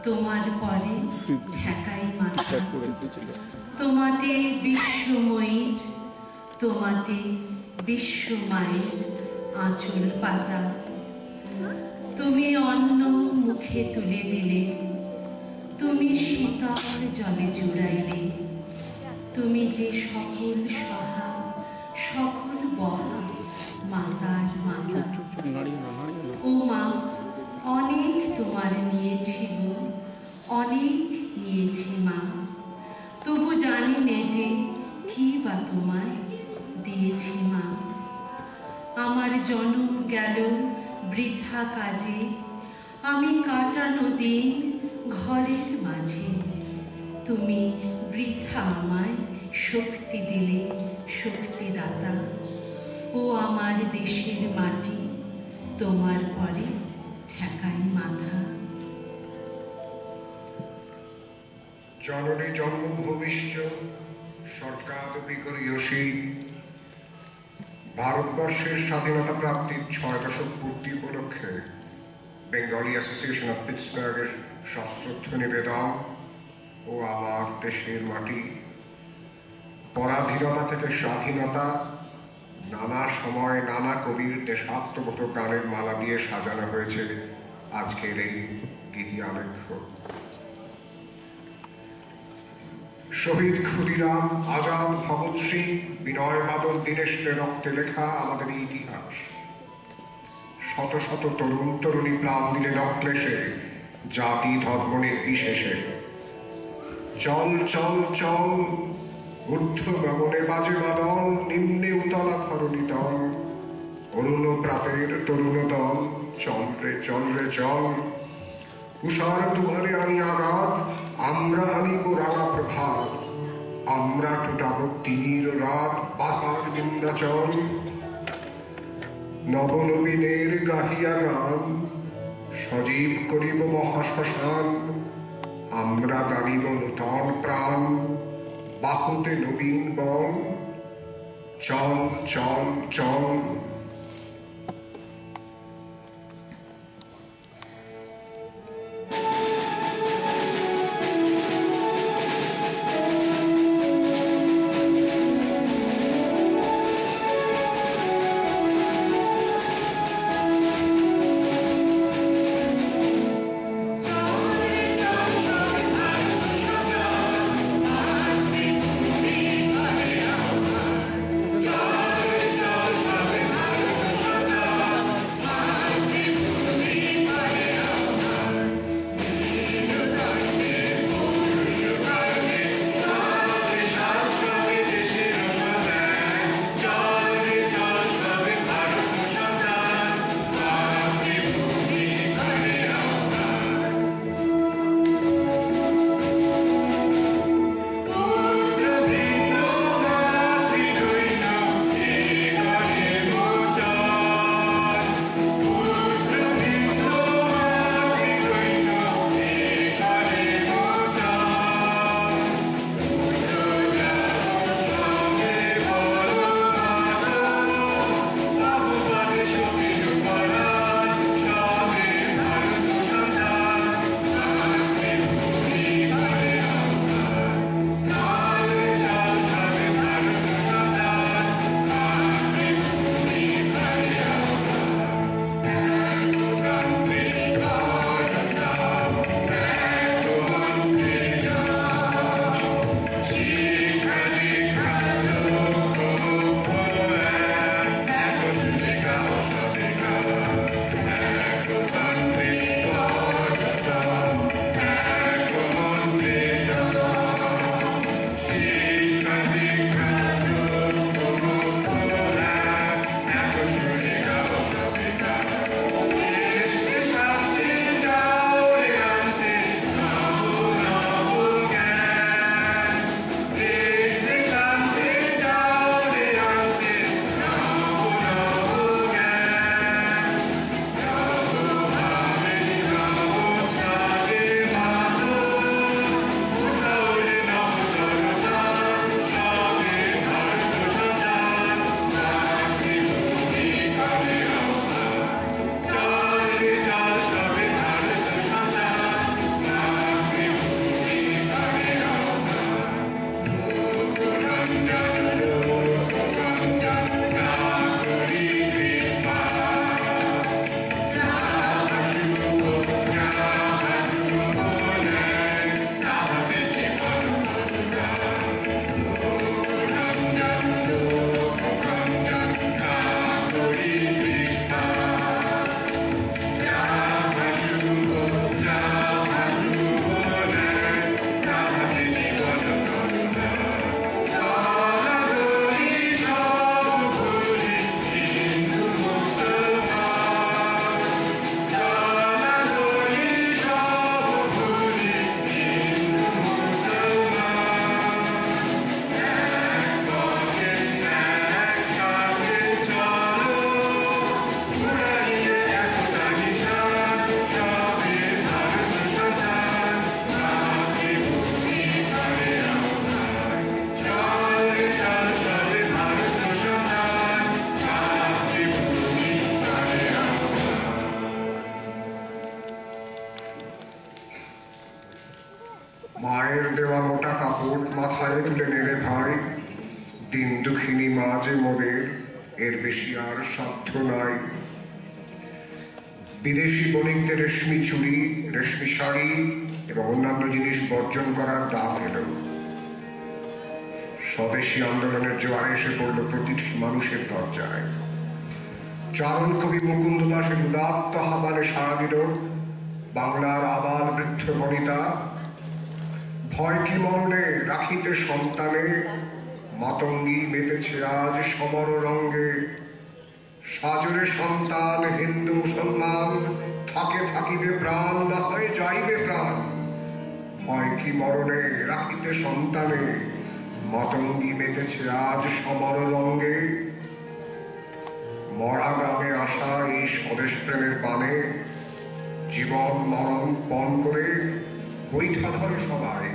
তোমার পরে ঠেকাই মাথা, তোমাতে বিশ্বময়ীর, তোমাতে বিশ্বমায়ের আঁচল পাতা। তুমি অন্ন মুখে তুলে দিলে, তুমি শীতল জলে জুড়াইলে, তুমি যে সকল সহা সকল বহা মাতার মাতা। ও মা, অনেক তোমার নিয়েছিল, অনেক নিয়েছি মা, তবু জানি নে যে কি বা তোমায় দিয়েছি মা। আমার জনম গেল বৃথা কাজে, আমি কাটানো দিন ঘরের মাঝে। তুমি বৃথা আমায় শক্তি দিলে শক্তিদাতা। ও আমার দেশের মাটি, তোমার পরে ঠেকাই মাথা। জননী জন্মভূমিশ্চ স্বর্গাদপি করিয়সী। ভারতবর্ষের স্বাধীনতা প্রাপ্তির 6 দশক পূর্তি উপলক্ষে বেঙ্গলি অ্যাসোসিয়েশন অফ পিটসবার্গের সশ্রদ্ধ নিবেদন। ও আমার দেশের মাটি, পরাধীনতা থেকে স্বাধীনতা, নানা সময় নানা কবির দেশাত্মবোধক গানের মালা দিয়ে সাজানো হয়েছে আজকের এই গীতি আলেখ্য। শহীদ ক্ষুদিরাম, আজাদ, ভগৎ সিং, বিনয় বাদল, দীনেশদের রক্তে লেখা আমাদের ইতিহাস। শত শত তরুণ তরুণী প্রাণ দিলে নক্লেশে, জাতি ধর্ম নির্বিশেষে। চল চল চল, ঊর্ধ্ব গগনে বাজে বাদল, নিম্নে উতলা ধরণী দল, অরুণ প্রাতের তরুণ দল, চল রে চল রে চল। উষার দুয়ারে আনি আঘাত, আমরা আনিব রাঙা প্রভাত, আমরা টুটাব দিনের রাত পাহাড় বিন্ধ্যাচল। নবনবীনের গাহিয়া গান, সজীব করিব মহাশ্মশান, আমরা দাঁড়িব নূতন প্রাণ, বাহুতে নবীন বল। চল চল চল। মায়ের দেওয়া মোটা কাপড় মাথায় তুলে নেড়ে ভাই, দিন দুঃখিনী মা যে মোদের, এর বেশি আর সাধ্য নাই। বিদেশি বণিকদের রেশমি চুড়ি, রেশমি শাড়ি এবং অন্যান্য জিনিস বর্জন করার ডাক এলো। স্বদেশী আন্দোলনের জোয়ার এসে পড়ল প্রতিটি মানুষের দরজায়। চারণ কবি মুকুন্দ দাসের উদাত্ত আহ্বানে সাড়া দিল বাংলার আবাল বৃদ্ধ বনিতা। ভয় কি মরণে রাখিতে সন্তানে, মাতঙ্গী মেতেছে আজ সমর রঙ্গে। সাজরে সন্তান হিন্দু মুসলমান, থাকে থাকিবে প্রাণ, না হয় যাইবে প্রাণ। ভয় কি মরণে রাখিতে সন্তানে, মাতঙ্গী মেতেছে আজ সমর রঙ্গে। মরা গ্রামে আসা এই স্বদেশ প্রেমের বানে, জীবন মরণ পণ করে বৈঠা ধরো সবাই।